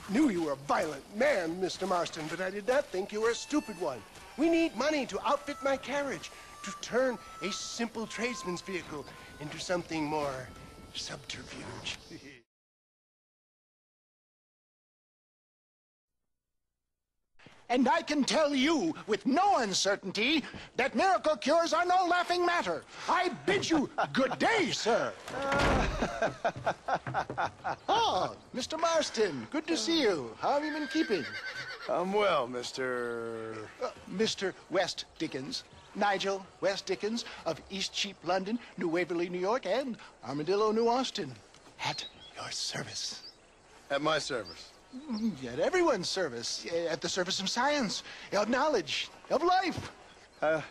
knew you were a violent man, Mr. Marston, but I did not think you were a stupid one. We need money to outfit my carriage, to turn a simple tradesman's vehicle into something more subterfuge. And I can tell you with no uncertainty that miracle cures are no laughing matter. I bid you good day, sir. Oh, Mr. Marston, good to see you. How have you been keeping? I'm well, Mr. Mr. West-Dickins. Nigel West-Dickins of East Cheap, London, New Waverly, New York, and Armadillo, New Austin. At your service. At my service. At everyone's service. At the service of science, of knowledge, of life. How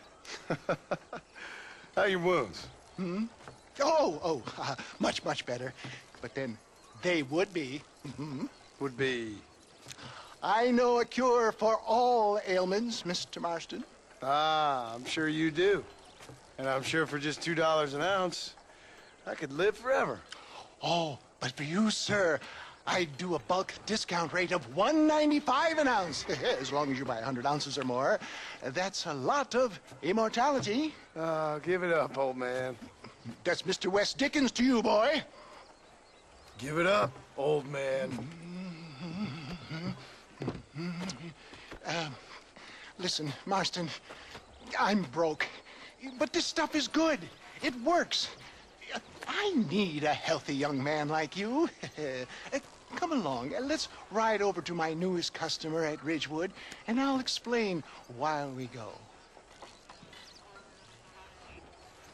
are your wounds? Much, much better. But then they would be. Would be... I know a cure for all ailments, Mr. Marston. Ah, I'm sure you do. And I'm sure for just $2 an ounce, I could live forever. Oh, but for you, sir, I'd do a bulk discount rate of $1.95 an ounce. As long as you buy 100 ounces or more. That's a lot of immortality. Give it up, old man. That's Mr. West-Dickins to you, boy. Give it up, old man. Listen, Marston, I'm broke, but this stuff is good. It works. I need a healthy young man like you. Come along, let's ride over to my newest customer at Ridgewood, and I'll explain while we go.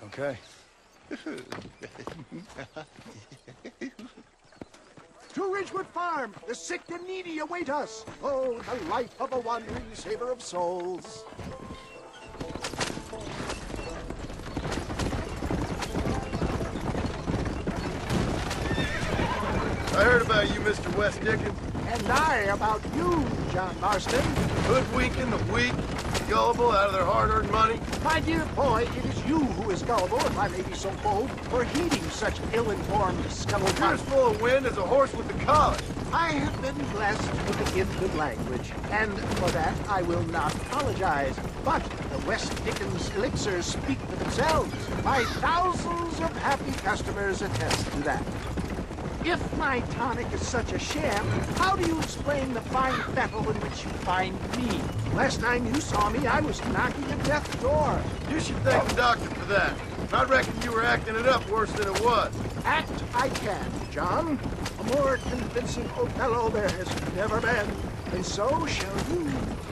Okay. To Ridgewood Farm, the sick and needy await us. Oh, the life of a wandering saver of souls. I heard about you, Mr. West-Dickins. And I about you, John Marston. Hoodwinking the weak, gullible out of their hard-earned money. My dear boy, it is you who is gullible, if I may be so bold, for heeding such ill-informed You're scuttlebutt. as full of wind as a horse with the collar. I have been blessed with a gift of language, and for that I will not apologize. But the West-Dickins elixirs speak for themselves. My thousands of happy customers attest to that. If my tonic is such a sham, how do you explain the fine fettle in which you find me? Last time you saw me, I was knocking at death's door. You should thank the doctor for that. I reckon you were acting it up worse than it was. Act I can, John. A more convincing Othello there has never been. And so shall you,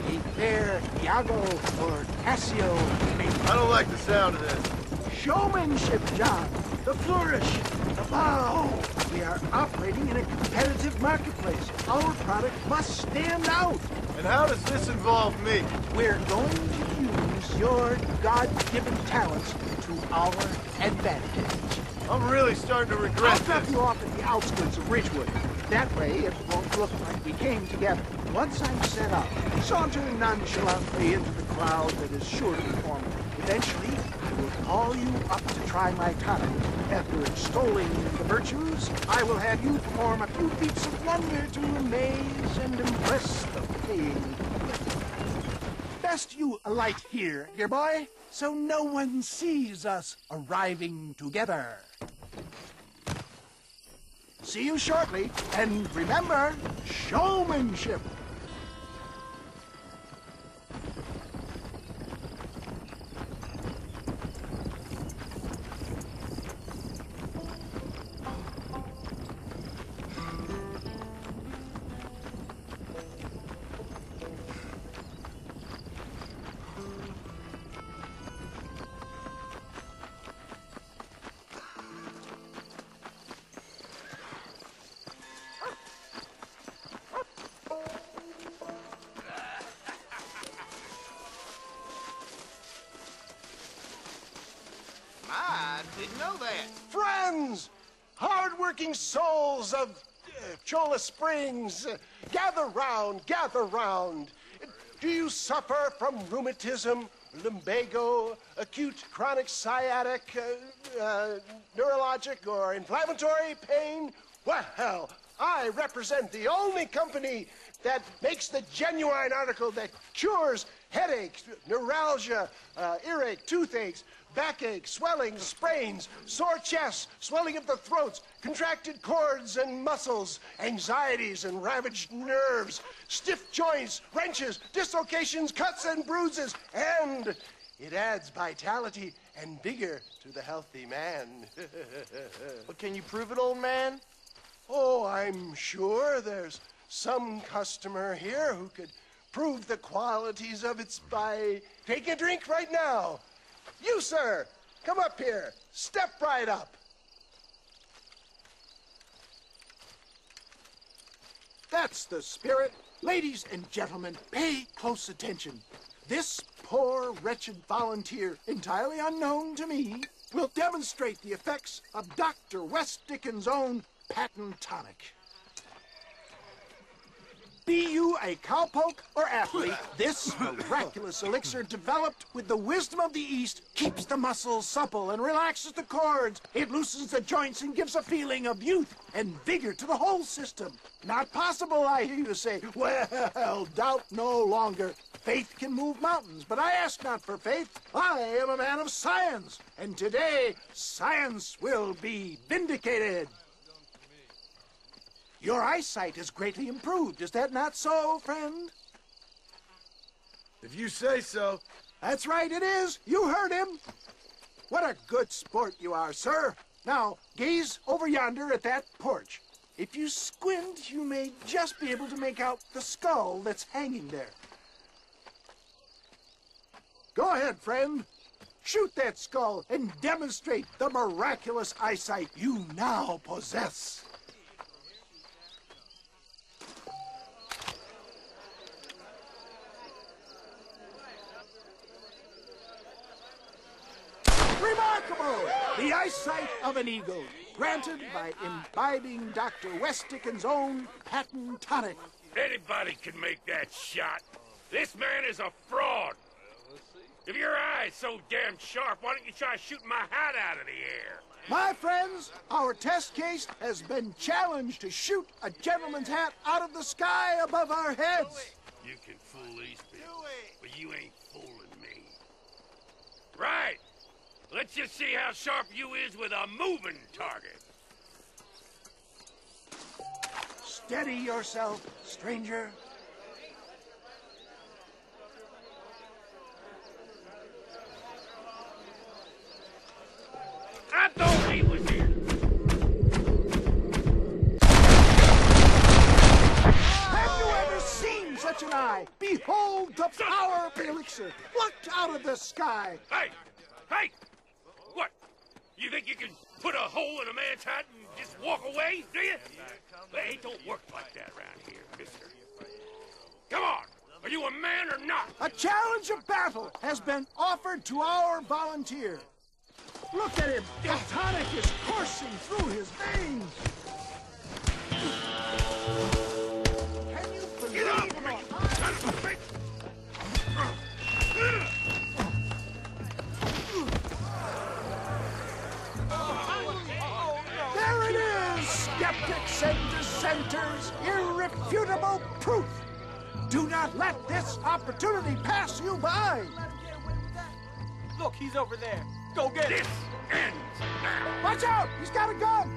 a fair Iago or Cassio, maybe. I don't like the sound of this. Showmanship, John. The flourish, the bow. We are operating in a competitive marketplace. Our product must stand out. And how does this involve me? We're going to use your God-given talents to our advantage. I'm really starting to I'll regret drop this. you off at the outskirts of Ridgewood. That way, it won't look like we came together. Once I'm set up, saunter nonchalantly into the crowd that is sure to be forming. Eventually, I will call you up to try my tonic. After extolling the virtues, I will have you perform a few feats of wonder to amaze and impress the paying public. Best you alight here, dear boy, so no one sees us arriving together. See you shortly, and remember, showmanship. I didn't know that. Friends, hard-working souls of Cholla Springs, gather round, gather round. Do you suffer from rheumatism, lumbago, acute chronic sciatic, neurologic, or inflammatory pain? Well, I represent the only company that makes the genuine article that cures headaches, neuralgia, earache, toothaches, backache, swelling, sprains, sore chests, swelling of the throats, contracted cords and muscles, anxieties and ravaged nerves, stiff joints, wrenches, dislocations, cuts and bruises, and it adds vitality and vigor to the healthy man. But can you prove it, old man? Oh, I'm sure there's some customer here who could prove the qualities of it by taking a drink right now. You, sir, come up here. Step right up. That's the spirit. Ladies and gentlemen, pay close attention. This poor, wretched volunteer, entirely unknown to me, will demonstrate the effects of Dr. West-Dickins' own patent tonic. Be you a cowpoke or athlete, this miraculous elixir developed with the wisdom of the East keeps the muscles supple and relaxes the cords. It loosens the joints and gives a feeling of youth and vigor to the whole system. Not possible, I hear you say. Well, doubt no longer. Faith can move mountains, but I ask not for faith. I am a man of science, and today science will be vindicated. Your eyesight is greatly improved. Is that not so, friend? If you say so. That's right, it is. You heard him. What a good sport you are, sir. Now, gaze over yonder at that porch. If you squint, you may just be able to make out the skull that's hanging there. Go ahead, friend. Shoot that skull and demonstrate the miraculous eyesight you now possess. Remarkable! The eyesight of an eagle, granted by imbibing Dr. West-Dickins' own patent tonic. Anybody can make that shot. This man is a fraud. If your eye's so damn sharp, why don't you try shooting my hat out of the air? My friends, our test case has been challenged to shoot a gentleman's hat out of the sky above our heads. You can fool these people, but you ain't fooling me. Right. Let's just see how sharp you is with a moving target. Steady yourself, stranger. I thought he was here. Have you ever seen such an eye? Behold the power of the elixir, plucked out of the sky. Hey! Hey! What? You think you can put a hole in a man's hat and just walk away, do you? Hey, it don't work like that around here, mister. Come on! Are you a man or not? A challenge of battle has been offered to our volunteer. Look at him! The tonic is coursing through his veins! Can you believe Get off of me! Son of a bitch! There it is! Skeptics and dissenters, irrefutable proof! Do not let this opportunity pass you by! Look, he's over there. Go get him. This ends now! Watch out! He's got a gun!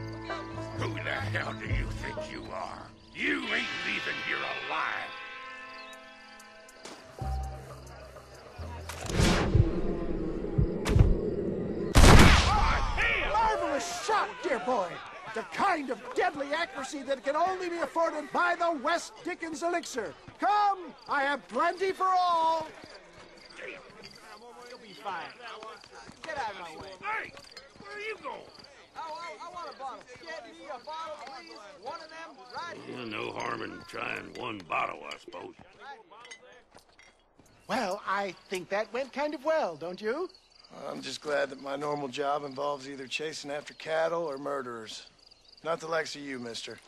Who the hell do you think you are? You ain't leaving here alive! Marvelous shot, dear boy! The kind of deadly accuracy that can only be afforded by the West-Dickins elixir. Come, I have plenty for all. You'll be fine. Get out of my way. Hey! Where are you going? I want a bottle. Get me a bottle, please. One of them, right here. Well, no harm in trying one bottle, I suppose. Well, I think that went kind of well, don't you? I'm just glad that my normal job involves either chasing after cattle or murderers. Not the likes of you, mister.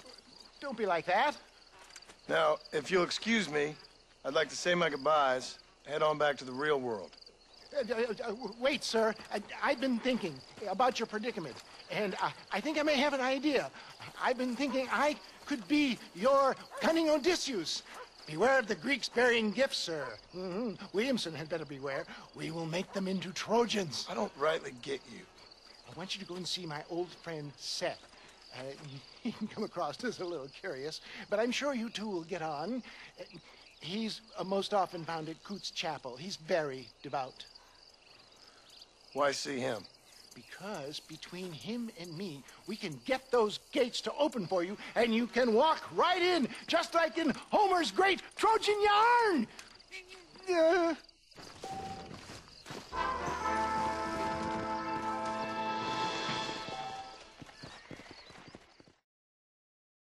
Don't be like that. Now, if you'll excuse me, I'd like to say my goodbyes, head on back to the real world. Wait, sir. I've been thinking about your predicament, and I think I may have an idea. I've been thinking I could be your cunning Odysseus. Beware of the Greeks bearing gifts, sir. Williamson had better beware. We will make them into Trojans. I don't rightly get you. I want you to go and see my old friend Seth. He can come across as a little curious, but I'm sure you two will get on. He's most often found at Coots Chapel. He's very devout. Why see him? Because between him and me, we can get those gates to open for you, and you can walk right in, just like in Homer's great Trojan yarn.